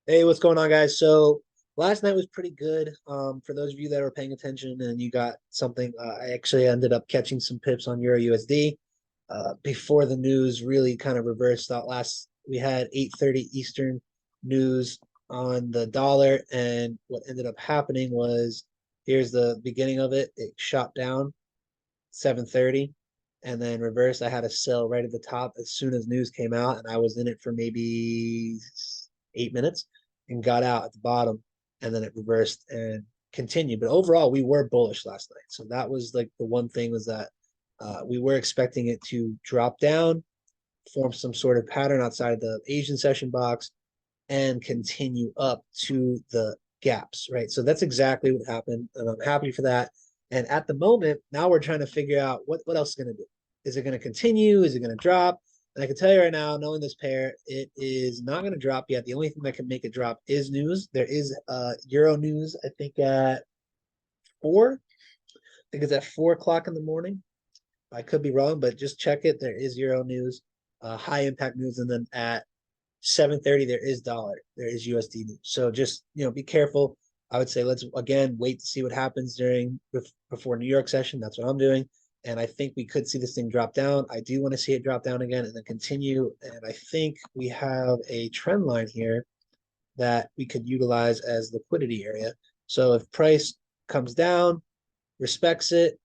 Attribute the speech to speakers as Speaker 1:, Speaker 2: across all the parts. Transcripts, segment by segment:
Speaker 1: Hey, what's going on, guys? So last night was pretty good. For those of you that are paying attention and you got something, I actually ended up catching some pips on Euro USD before the news really kind of reversed out. We had 8:30 Eastern news on the dollar, and what ended up happening was here's the beginning of it. It shot down 7:30 and then reversed. I had a sell right at the top as soon as news came out, and I was in it for maybe 8 minutes and got out at the bottom, and then it reversed and continued. But overall, we were bullish last night. So that was like the one thing was that we were expecting it to drop down, form some sort of pattern outside the Asian session box, and continue up to the gaps, right? So that's exactly what happened, and I'm happy for that. And at the moment, now we're trying to figure out what else is going to do. Is it going to continue? Is it going to drop? And I can tell you right now, knowing this pair, it is not going to drop yet. The only thing that can make it drop is news. There is Euro news, I think at 4. I think it's at 4 o'clock in the morning. I could be wrong, but just check it. There is Euro news, high impact news, and then at 7:30 there is dollar, there is USD news. So just be careful. I would say let's again wait to see what happens before New York session. That's what I'm doing, and I think we could see this thing drop down. I do want to see it drop down again and then continue. And I think we have a trend line here that we could utilize as liquidity area. So if price comes down, respects it,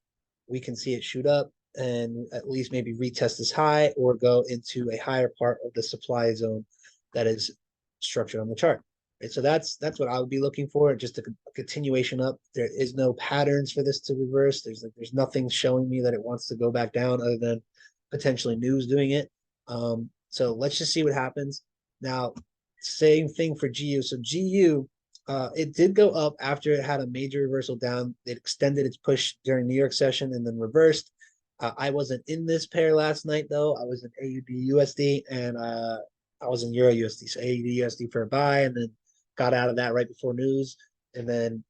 Speaker 1: we can see it shoot up and at least maybe retest this high or go into a higher part of the supply zone that is structured on the chart. Right? So that's what I would be looking for, just a continuation up. There is no patterns for this to reverse. There's nothing showing me that it wants to go back down other than potentially news doing it. So let's just see what happens. Now, same thing for GU. So GU, it did go up after it had a major reversal down. It extended its push during New York session and then reversed. I wasn't in this pair last night though. I was in AUD USD and I was in Euro USD. So AUD USD for a buy and then got out of that right before news, and then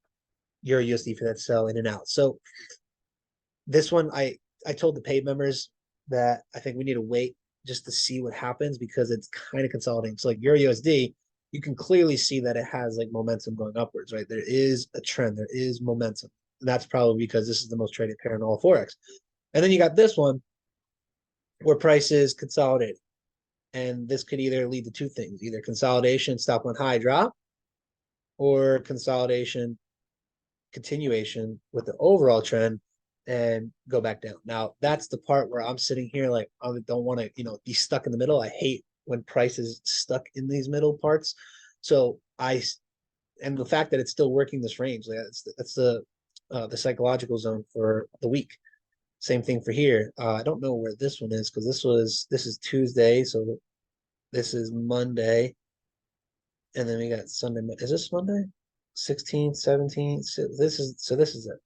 Speaker 1: Euro USD for that sell in and out. So this one, I told the paid members that I think we need to wait just to see what happens because it's kind of consolidating. So like Euro USD, you can clearly see that it has like momentum going upwards, right? There is a trend, there is momentum. And that's probably because this is the most traded pair in all of Forex. And then you got this one where price is consolidating. And this could either lead to two things, either consolidation, stop on high drop, or consolidation, continuation with the overall trend and go back down. Now, that's the part where I'm sitting here like I don't want to, be stuck in the middle. I hate when price is stuck in these middle parts. So and the fact that it's still working this range, like that's the psychological zone for the week. Same thing for here. I don't know where this one is because this is Tuesday, so this is Monday, and then we got Sunday. Is this Monday? 16th, 17th. This is it.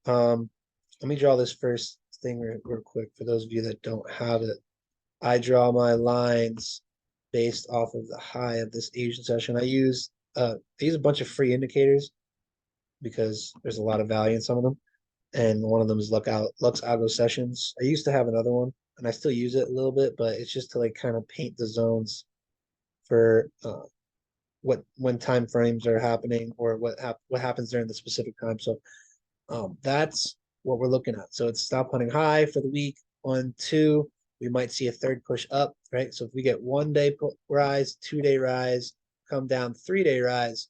Speaker 1: Let me draw this first thing real quick for those of you that don't have it. I draw my lines based off of the high of this Asian session. I use a bunch of free indicators because there's a lot of value in some of them. And one of them is Lux Algo Sessions. I used to have another one, and I still use it a little bit, but it's just to like kind of paint the zones for when time frames are happening or what happens during the specific time. So that's what we're looking at. So it's stop hunting high for the week. 1, 2. We might see a third push up, right? So if we get 1-day rise, 2-day rise, come down 3-day rise,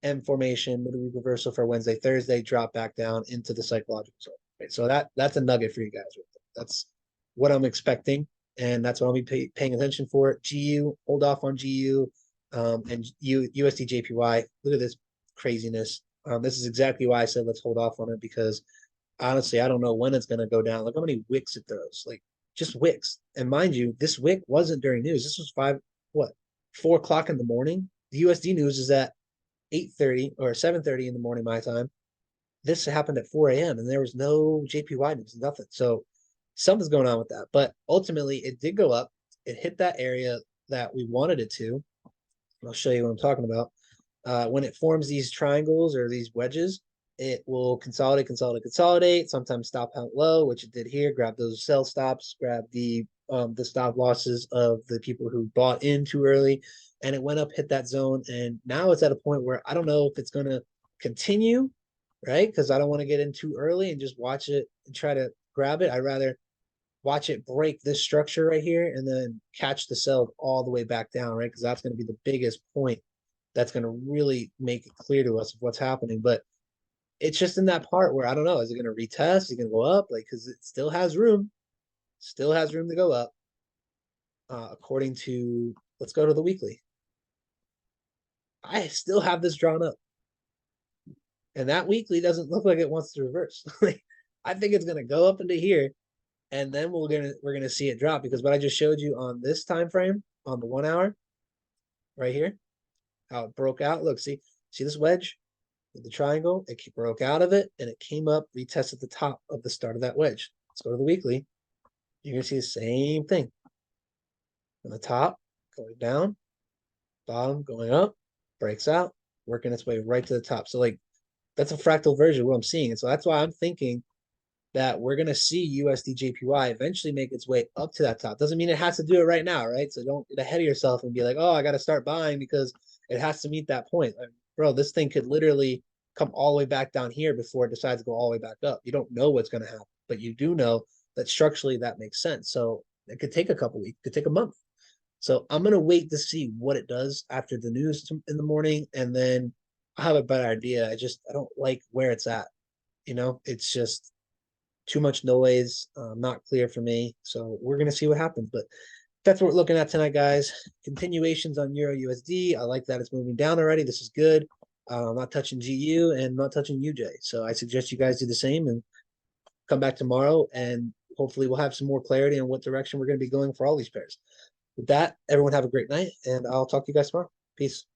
Speaker 1: M formation, midweek reversal for Wednesday, Thursday, drop back down into the psychological zone. Right? So that's a nugget for you guys. Right? That's what I'm expecting, and that's what I'll be paying attention for. GU, hold off on GU, and USDJPY. Look at this craziness. This is exactly why I said let's hold off on it because honestly, I don't know when it's going to go down. Look how many wicks it throws, like just wicks. And mind you, this wick wasn't during news. This was 4 o'clock in the morning. The USD news is at 8:30 or 7:30 in the morning my time. This happened at 4 a.m. and there was no JPY news, nothing. So something's going on with that. But ultimately, it did go up. It hit that area that we wanted it to. I'll show you what I'm talking about. When it forms these triangles or these wedges, it will consolidate, consolidate, consolidate, sometimes stop out low, which it did here. Grab those sell stops, grab the the stop losses of the people who bought in too early, and it went up, hit that zone, and now it's at a point where I don't know if it's going to continue, right? Because I don't want to get in too early and just watch it and try to grab it. I'd rather watch it break this structure right here and then catch the sell all the way back down, right? Because that's going to be the biggest point that's going to really make it clear to us of what's happening. But it's just in that part where I don't know, is it going to retest? Is it going to go up? Like, because it still has room to go up. According to, let's go to the weekly. I still have this drawn up, and that weekly doesn't look like it wants to reverse. Like, I think it's going to go up into here, and then we're gonna see it drop, because what I just showed you on this time frame on the 1 hour right here, how it broke out. Look, see this wedge with the triangle? It broke out of it and it came up, retested the top of the start of that wedge. Let's go to the weekly. You're gonna see the same thing. On the top, going down, bottom going up, breaks out, working its way right to the top. So like that's a fractal version of what I'm seeing. And so that's why I'm thinking that we're going to see USDJPY eventually make its way up to that top. Doesn't mean it has to do it right now, right? So don't get ahead of yourself and be like, oh, I got to start buying because it has to meet that point. Like, bro, this thing could literally come all the way back down here before it decides to go all the way back up. You don't know what's going to happen, but you do know that structurally that makes sense. So it could take a couple weeks, it could take a month. So I'm going to wait to see what it does after the news in the morning, and then I'll have a better idea. I don't like where it's at. It's just too much noise, not clear for me. So we're going to see what happens. But that's what we're looking at tonight, guys. Continuations on Euro USD. I like that it's moving down already. This is good. I'm not touching GU and not touching UJ. So I suggest you guys do the same and come back tomorrow, and hopefully we'll have some more clarity on what direction we're going to be going for all these pairs. With that, everyone have a great night, and I'll talk to you guys tomorrow. Peace.